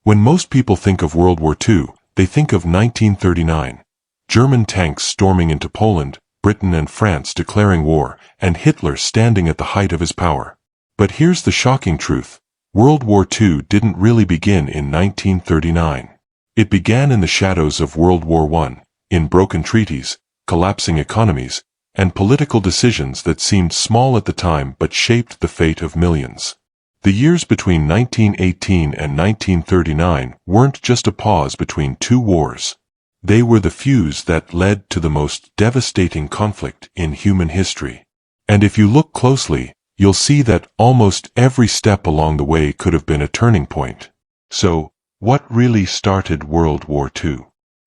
When most people think of World War II, they think of 1939. German tanks storming into Poland, Britain and France declaring war, and Hitler standing at the height of his power. But here's the shocking truth. World War II didn't really begin in 1939. It began in the shadows of World War I, in broken treaties, collapsing economies, and political decisions that seemed small at the time but shaped the fate of millions. The years between 1918 and 1939 weren't just a pause between two wars. They were the fuse that led to the most devastating conflict in human history. And if you look closely, you'll see that almost every step along the way could have been a turning point. So, what really started World War II?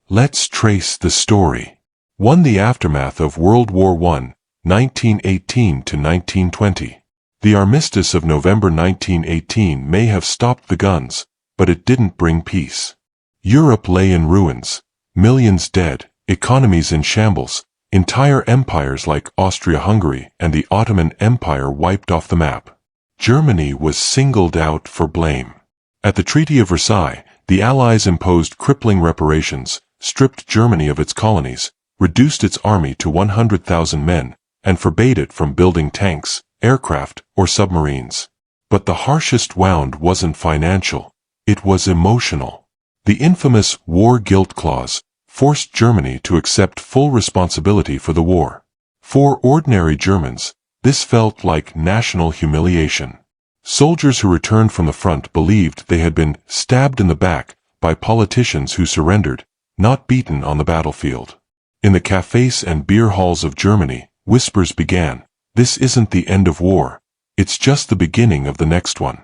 Let's trace the story. 1. The aftermath of World War I, 1918 to 1920. The armistice of November 1918 may have stopped the guns, but it didn't bring peace. Europe lay in ruins, millions dead, economies in shambles, entire empires like Austria-Hungary and the Ottoman Empire wiped off the map. Germany was singled out for blame. At the Treaty of Versailles, the Allies imposed crippling reparations, stripped Germany of its colonies, reduced its army to 100,000 men, and forbade it from building tanks, aircraft, or submarines. But the harshest wound wasn't financial, it was emotional. The infamous war guilt clause forced Germany to accept full responsibility for the war. For ordinary Germans, this felt like national humiliation. Soldiers who returned from the front believed they had been stabbed in the back by politicians who surrendered, not beaten on the battlefield. In the cafes and beer halls of Germany, whispers began, "This isn't the end of war, it's just the beginning of the next one."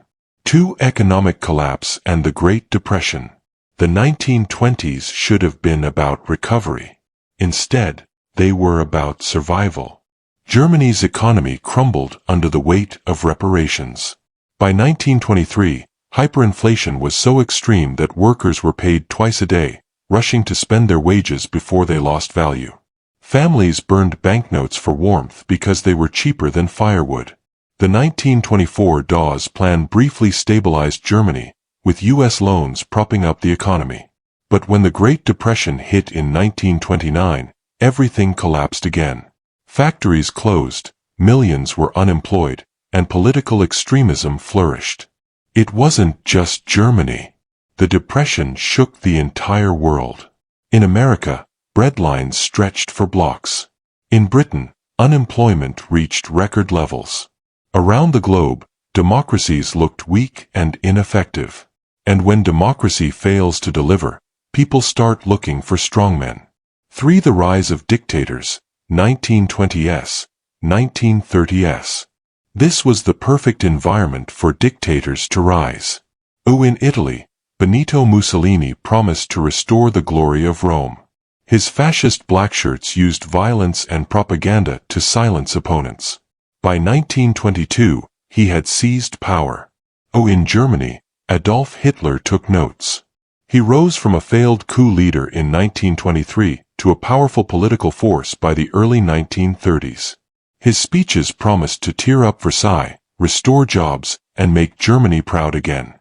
2. Economic collapse and the Great Depression. The 1920s should have been about recovery. Instead, they were about survival. Germany's economy crumbled under the weight of reparations. By 1923, hyperinflation was so extreme that workers were paid twice a day, rushing to spend their wages before they lost value. Families burned banknotes for warmth because they were cheaper than firewood. The 1924 Dawes Plan briefly stabilized Germany, with U.S. loans propping up the economy. But when the Great Depression hit in 1929, everything collapsed again. Factories closed, millions were unemployed, and political extremism flourished. It wasn't just Germany. The Depression shook the entire world. In America, breadlines stretched for blocks. In Britain, unemployment reached record levels. Around the globe, democracies looked weak and ineffective. And when democracy fails to deliver, people start looking for strongmen. 3. The rise of dictators, 1920s, 1930s. This was the perfect environment for dictators to rise. In Italy, Benito Mussolini promised to restore the glory of Rome. His fascist blackshirts used violence and propaganda to silence opponents. By 1922, he had seized power. In Germany, Adolf Hitler took notes. He rose from a failed coup leader in 1923 to a powerful political force by the early 1930s. His speeches promised to tear up Versailles, restore jobs, and make Germany proud again.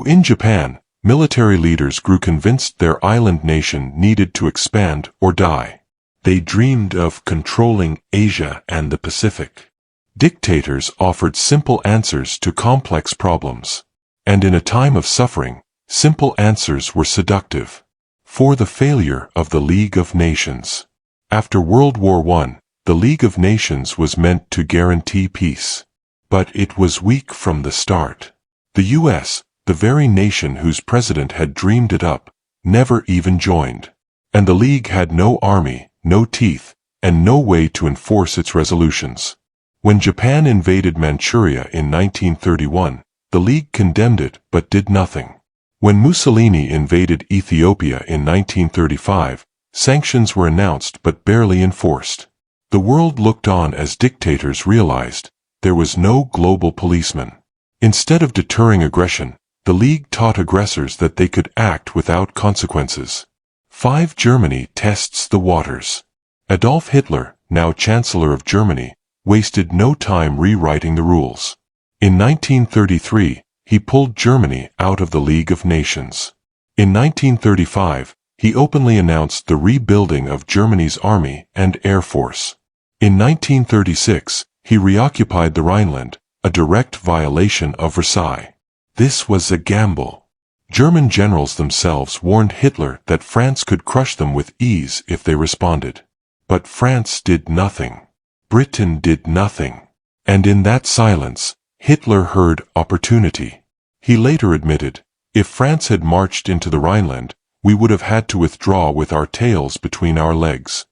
In Japan, military leaders grew convinced their island nation needed to expand or die. They dreamed of controlling Asia and the Pacific. Dictators offered simple answers to complex problems. And in a time of suffering, simple answers were seductive. 4. The failure of the League of Nations. After World War I, the League of Nations was meant to guarantee peace. But it was weak from the start. The U.S., the very nation whose president had dreamed it up, never even joined. And the League had no army, no teeth, and no way to enforce its resolutions. When Japan invaded Manchuria in 1931, the League condemned it but did nothing. When Mussolini invaded Ethiopia in 1935, sanctions were announced but barely enforced. The world looked on as dictators realized there was no global policeman. Instead of deterring aggression, the League taught aggressors that they could act without consequences. 5. Germany tests the waters. Adolf Hitler, now Chancellor of Germany, wasted no time rewriting the rules. In 1933, he pulled Germany out of the League of Nations. In 1935, he openly announced the rebuilding of Germany's army and air force. In 1936, he reoccupied the Rhineland, a direct violation of Versailles. This was a gamble. German generals themselves warned Hitler that France could crush them with ease if they responded. But France did nothing. Britain did nothing. And in that silence, Hitler heard opportunity. He later admitted, "If France had marched into the Rhineland, we would have had to withdraw with our tails between our legs."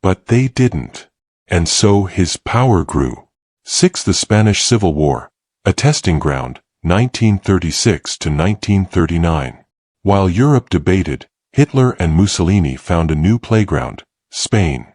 But they didn't. And so his power grew. 6. The Spanish Civil War, a testing ground, 1936 to 1939. While Europe debated, Hitler and Mussolini found a new playground, Spain.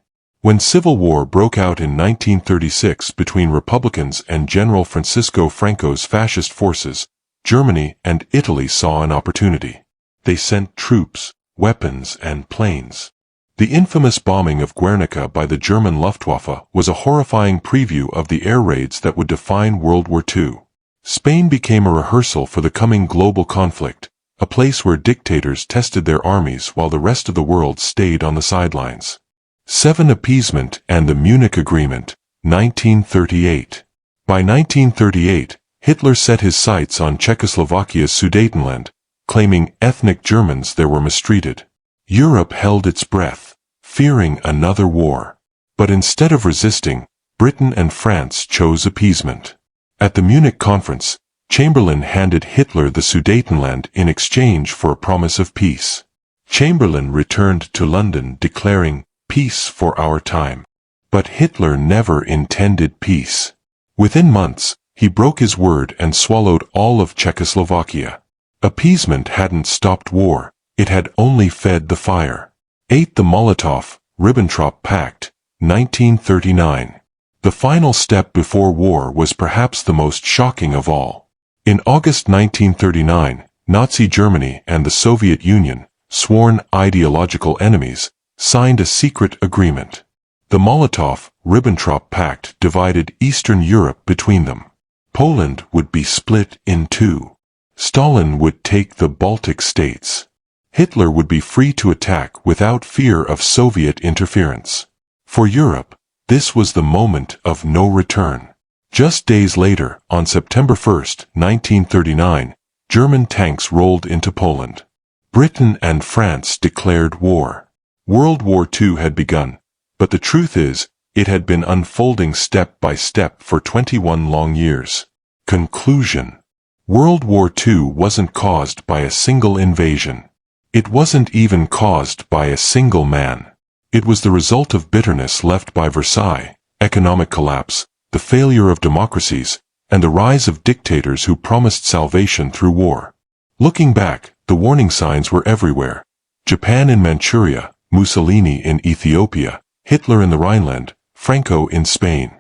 When civil war broke out in 1936 between Republicans and General Francisco Franco's fascist forces, Germany and Italy saw an opportunity. They sent troops, weapons, and planes. The infamous bombing of Guernica by the German Luftwaffe was a horrifying preview of the air raids that would define World War II. Spain became a rehearsal for the coming global conflict, a place where dictators tested their armies while the rest of the world stayed on the sidelines. 7. Appeasement and the Munich Agreement, 1938. By 1938, Hitler set his sights on Czechoslovakia's Sudetenland, claiming ethnic Germans there were mistreated. Europe held its breath, fearing another war. But instead of resisting, Britain and France chose appeasement. At the Munich conference, Chamberlain handed Hitler the Sudetenland in exchange for a promise of peace. Chamberlain returned to London declaring, "Peace for our time." But Hitler never intended peace. Within months, he broke his word and swallowed all of Czechoslovakia. Appeasement hadn't stopped war, it had only fed the fire. 8. The Molotov-Ribbentrop Pact, 1939. The final step before war was perhaps the most shocking of all. In August 1939, Nazi Germany and the Soviet Union, sworn ideological enemies, signed a secret agreement. The Molotov-Ribbentrop Pact divided Eastern Europe between them. Poland would be split in two. Stalin would take the Baltic states. Hitler would be free to attack without fear of Soviet interference. For Europe, this was the moment of no return. Just days later, on September 1, 1939, German tanks rolled into Poland. Britain and France declared war. World War II had begun, but the truth is, it had been unfolding step by step for 21 long years. Conclusion. World War II wasn't caused by a single invasion. It wasn't even caused by a single man. It was the result of bitterness left by Versailles, economic collapse, the failure of democracies, and the rise of dictators who promised salvation through war. Looking back, the warning signs were everywhere. Japan in Manchuria, Mussolini in Ethiopia, Hitler in the Rhineland, Franco in Spain.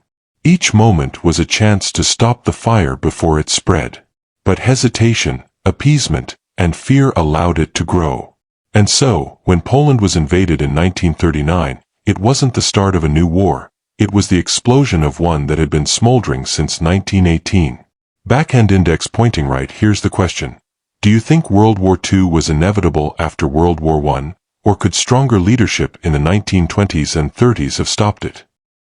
Each moment was a chance to stop the fire before it spread. But hesitation, appeasement, and fear allowed it to grow. And so, when Poland was invaded in 1939, it wasn't the start of a new war, it was the explosion of one that had been smoldering since 1918. Backhand index pointing right. Here's the question. Do you think World War II was inevitable after World War I, or could stronger leadership in the 1920s and 30s have stopped it?